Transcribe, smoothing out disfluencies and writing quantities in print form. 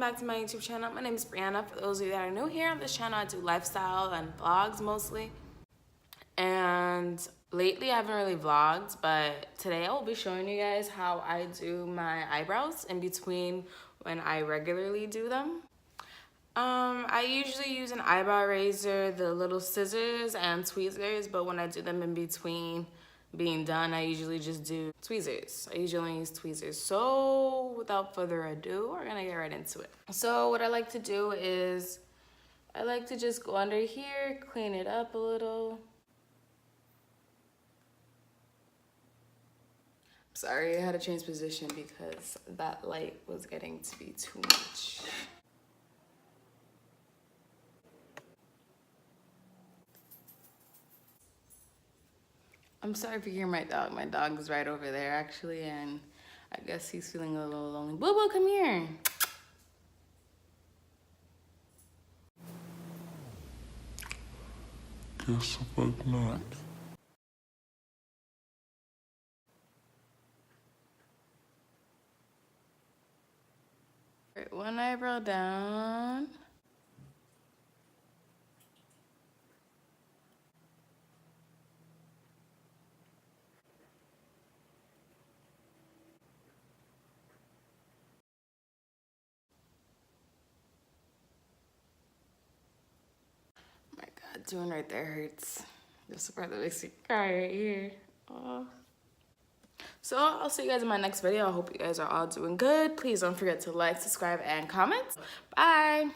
back to my YouTube channel. My name is Brianna. For those of you that are new here on this channel, I do lifestyle and vlogs mostly. And lately I haven't really vlogged, but today I will be showing you guys how I do my eyebrows in between when I regularly do them. I usually use an eyebrow razor, the little scissors, and tweezers, but when I do them in between being done, I usually just do tweezers. I usually use tweezers. So without further ado, we're gonna get right into it. So what I like to do is I like to just go under here, clean it up a little. Sorry, I had to change position because that light was getting to be too much. I'm sorry if you hear my dog. My dog is right over there actually, and I guess he's feeling a little lonely. Boo Boo, come here. Guess the fuck not. Right, one eyebrow down. My God, doing right there hurts. This is the part that makes me cry right here. Aww. So I'll see you guys in my next video. I hope you guys are all doing good. Please don't forget to like, subscribe, and comment. Bye.